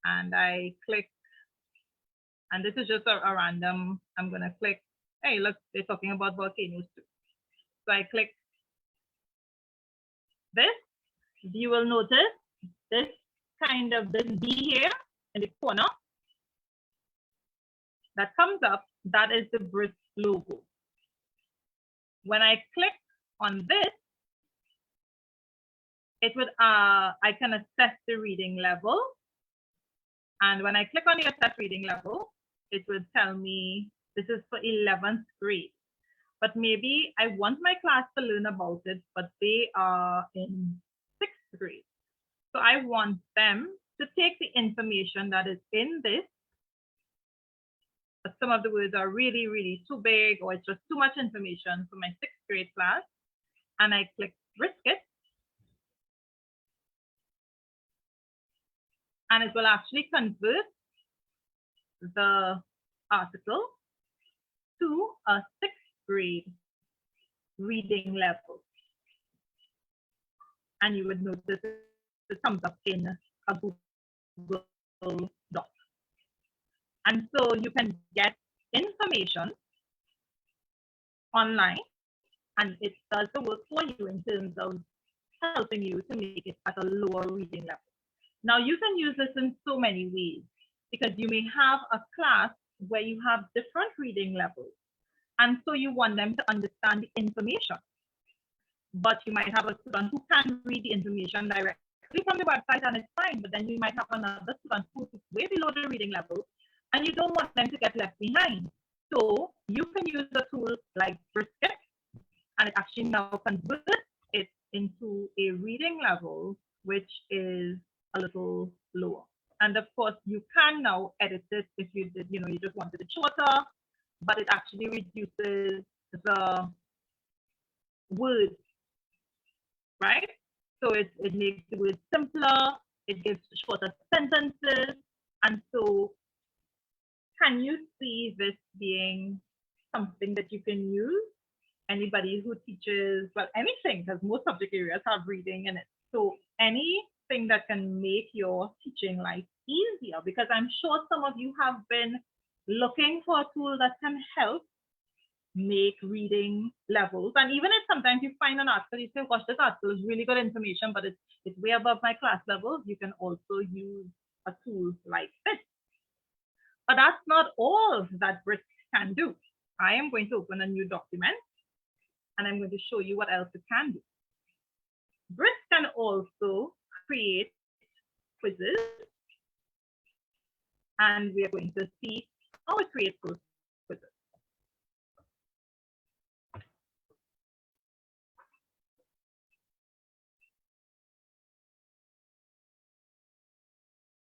and I click, and this is just a random, I'm going to click, hey, look, they're talking about volcanoes too. So I click this. You will notice this B here in the corner that comes up, that is the Brisk logo. When I click on this, it would, I can assess the reading level. And when I click on the assess reading level, it would tell me this is for 11th grade. But maybe I want my class to learn about it, but they are in 6th grade. So I want them to take the information that is in this. But some of the words are really, really too big, or it's just too much information for my 6th grade class. And I click Briskett, and it will actually convert the article to a 6th grade reading level. And you would notice it comes up in a Google Doc. And so you can get information online, and it does the work for you in terms of helping you to make it at a lower reading level. Now, you can use this in so many ways, because you may have a class where you have different reading levels, and so you want them to understand the information. But you might have a student who can read the information directly from the website, and it's fine, but then you might have another student who's way below the reading level, and you don't want them to get left behind. So you can use a tool like Briskett, and it actually now converts it into a reading level, which is a little lower. And of course, you can now edit it if you did, you just wanted it shorter, but it actually reduces the words, right? So it makes the words simpler, it gives shorter sentences. And so can you see this being something that you can use? Anybody who teaches, well, anything, because most subject areas have reading in it. So anything that can make your teaching life easier, because I'm sure some of you have been looking for a tool that can help make reading levels. And even if sometimes you find an article, you say, gosh, this article is really good information, but it's way above my class level, you can also use a tool like this. But that's not all that Brisk can do. I am going to open a new document, and I'm going to show you what else it can do. Brisk can also create quizzes, and we are going to see how it creates those quizzes.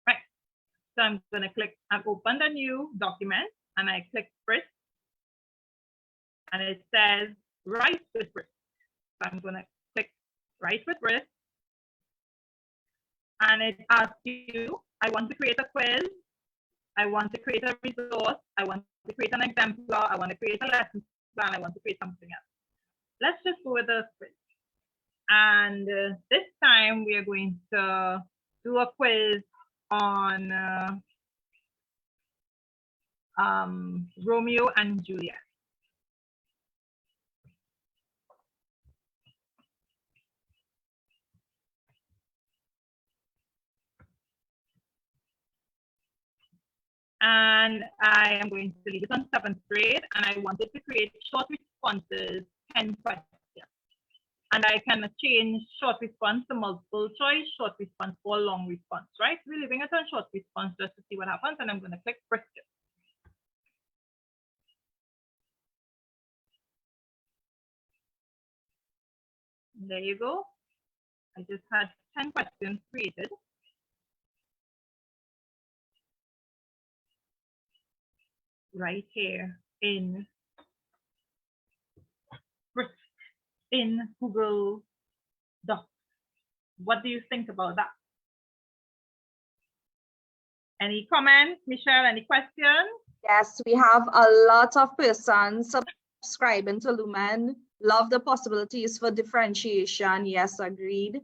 Right, so I'm going to click, I've opened a new document, and I click Brisk, and it says Write with Brisk. So I'm going to click Write with Brisk, and it asks you, I want to create a quiz, I want to create a resource, I want to create an exemplar, I want to create a lesson plan, I want to create something else. Let's just go with the quiz. And this time we are going to do a quiz on Romeo and Juliet. And I am going to leave it on 7th grade, and I wanted to create short responses, 10 questions. And I can change short response to multiple choice, short response or long response, right? So we're leaving it on short response just to see what happens, and I'm going to click Briskett. There you go. I just had 10 questions created. Right here in Google Docs. What do you think about that? Any comments, Michelle? Any questions? Yes, we have a lot of persons subscribing to Lumen. Love the possibilities for differentiation. Yes, agreed.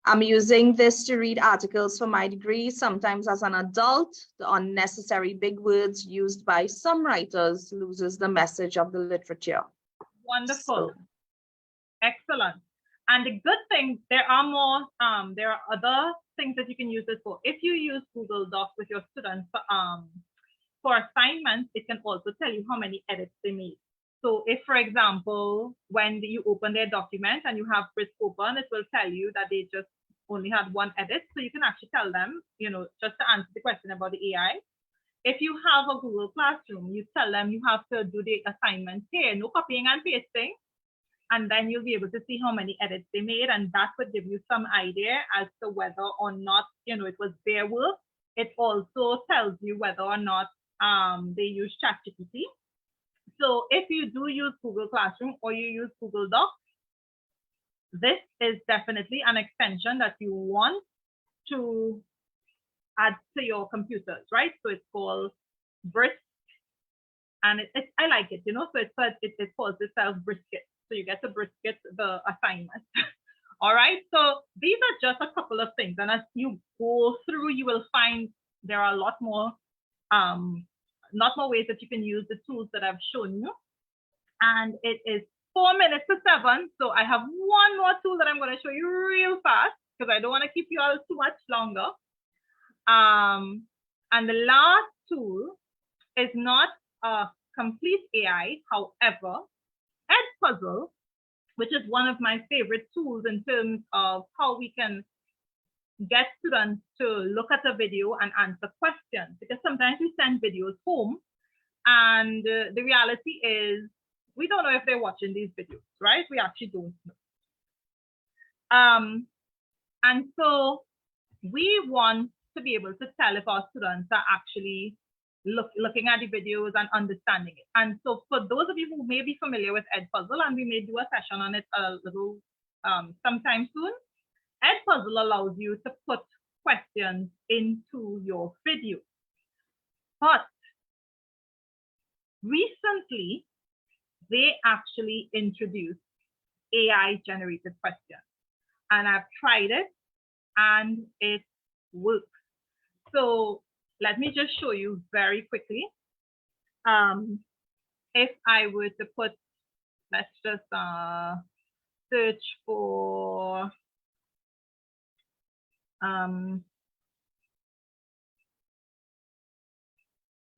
I'm using this to read articles for my degree. Sometimes as an adult, the unnecessary big words used by some writers loses the message of the literature. Wonderful. So. Excellent. And the good thing, there are other things that you can use this for. If you use Google Docs with your students for assignments, it can also tell you how many edits they made. So if, for example, when you open their document and you have Brisk open, it will tell you that they just only had one edit. So you can actually tell them, just to answer the question about the AI. If you have a Google Classroom, you tell them you have to do the assignments here, no copying and pasting. And then you'll be able to see how many edits they made. And that would give you some idea as to whether or not, it was their work. It also tells you whether or not they use ChatGPT. So if you do use Google Classroom or you use Google Docs, this is definitely an extension that you want to add to your computers, right? So it's called Brisk, and I like it, you know, so it calls itself Brisket. So you get to brisket the assignment. All right, so these are just a couple of things, and as you go through, you will find there are a lot more ways that you can use the tools that I've shown you. And it is 4 minutes to 7, so I have one more tool that I'm going to show you real fast because I don't want to keep you all too much longer. And the last tool is not a complete AI, however, Edpuzzle, which is one of my favorite tools in terms of how we can get students to look at a video and answer questions, because sometimes we send videos home and the reality is we don't know if they're watching these videos, right? We actually don't know. And so we want to be able to tell if our students are actually looking at the videos and understanding it. And so for those of you who may be familiar with Edpuzzle, and we may do a session on it a little sometime soon, Edpuzzle allows you to put questions into your video. But recently, they actually introduced AI generated questions. And I've tried it and it works. So let me just show you very quickly. If I were to put, let's just search for,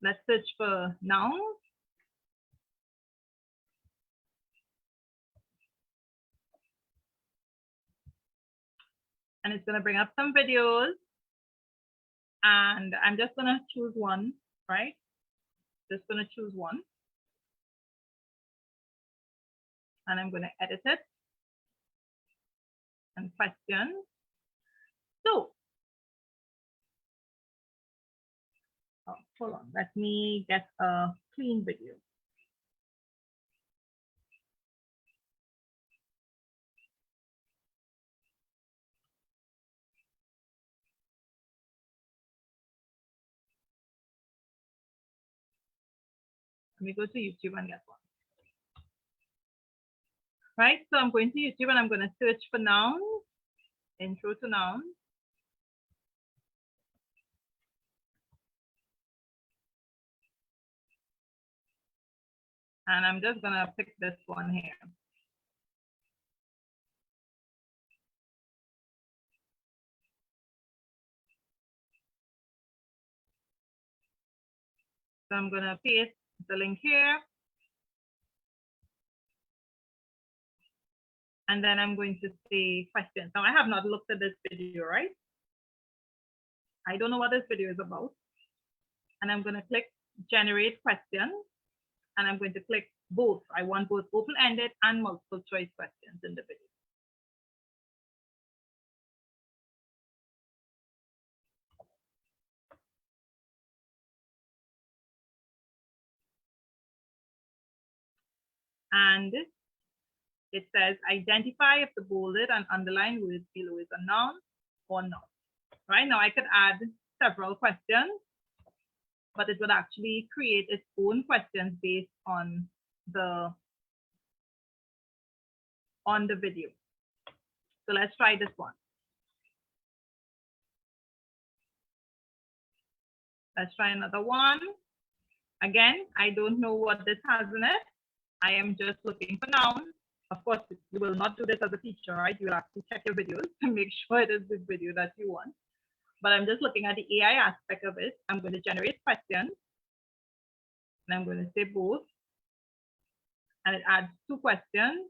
let's search for nouns. And it's going to bring up some videos. And I'm just going to choose one, right? Just going to choose one. And I'm going to edit it. And questions. So, hold on. Let me get a clean video. Let me go to YouTube and get one. Right, so I'm going to YouTube and I'm going to search for nouns, intro to nouns. And I'm just going to pick this one here. So I'm going to paste the link here. And then I'm going to say questions. Now I have not looked at this video, right? I don't know what this video is about. And I'm going to click generate questions. And I'm going to click both. I want both open-ended and multiple choice questions in the video. And it says, identify if the bolded and underlined words below is a noun or not. Right now, I could add several questions, but it would actually create its own questions based on the video. So let's try this one. Let's try another one. Again, I don't know what this has in it. I am just looking for nouns. Of course, you will not do this as a teacher, right? You will have to check your videos to make sure it is the video that you want. But I'm just looking at the AI aspect of it. I'm going to generate questions. And I'm going to say both. And it adds 2 questions.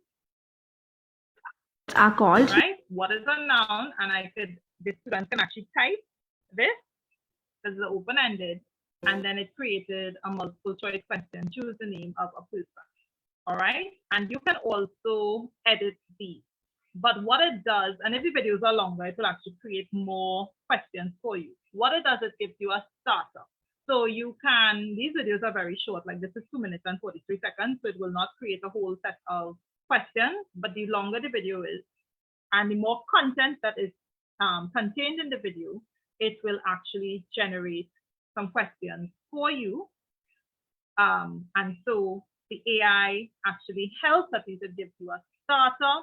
Are called. Right? What is a noun? And the student can actually type this. This is open-ended. And then it created a multiple choice question. Choose the name of a person. All right. And you can also edit these. But what it does, and if the videos are longer, it will actually create more questions for you. What it does, it gives you a starter. So you can, these videos are very short, like this is 2 minutes and 43 seconds. So it will not create a whole set of questions. But the longer the video is, and the more content that is contained in the video, it will actually generate some questions for you. And so the AI actually helps us. It gives you a starter,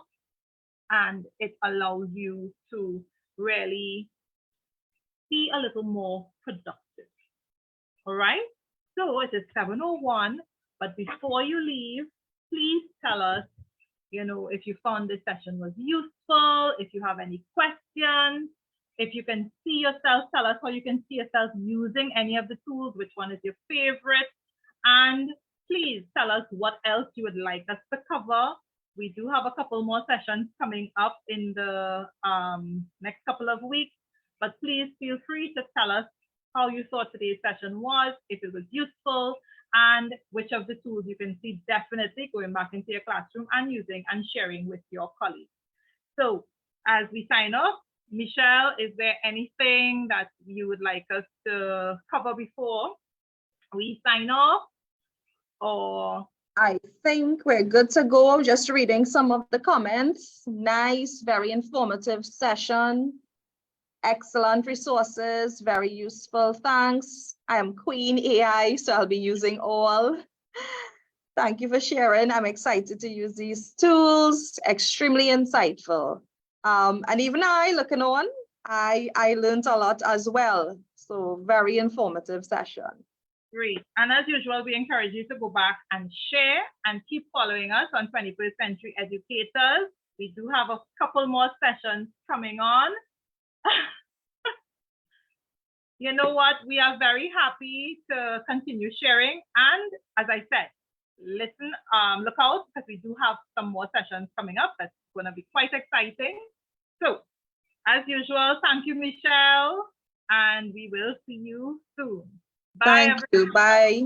and it allows you to really be a little more productive. All right, so it is 7:01, but before you leave, please tell us, if you found this session was useful, if you have any questions, if you can see yourself, tell us how you can see yourself using any of the tools, which one is your favorite, and please tell us what else you would like us to cover. We do have a couple more sessions coming up in the next couple of weeks, but please feel free to tell us how you thought today's session was, if it was useful, and which of the tools you can see definitely going back into your classroom and using and sharing with your colleagues. So as we sign off, Michelle, is there anything that you would like us to cover before we sign off? Or I think we're good to go. Just reading some of the comments. Nice, very informative session. Excellent resources, very useful. Thanks. I am Queen AI, so I'll be using all. Thank you for sharing. I'm excited to use these tools. Extremely insightful. And even I, looking on, I learned a lot as well. So very informative session. great. And as usual, we encourage you to go back and share and keep following us on 21st Century Educators. We do have a couple more sessions coming on. You know what? We are very happy to continue sharing. And as I said, listen, look out, because we do have some more sessions coming up that's going to be quite exciting. So as usual, thank you, Michelle, and we will see you soon. Bye. Thank you. Bye.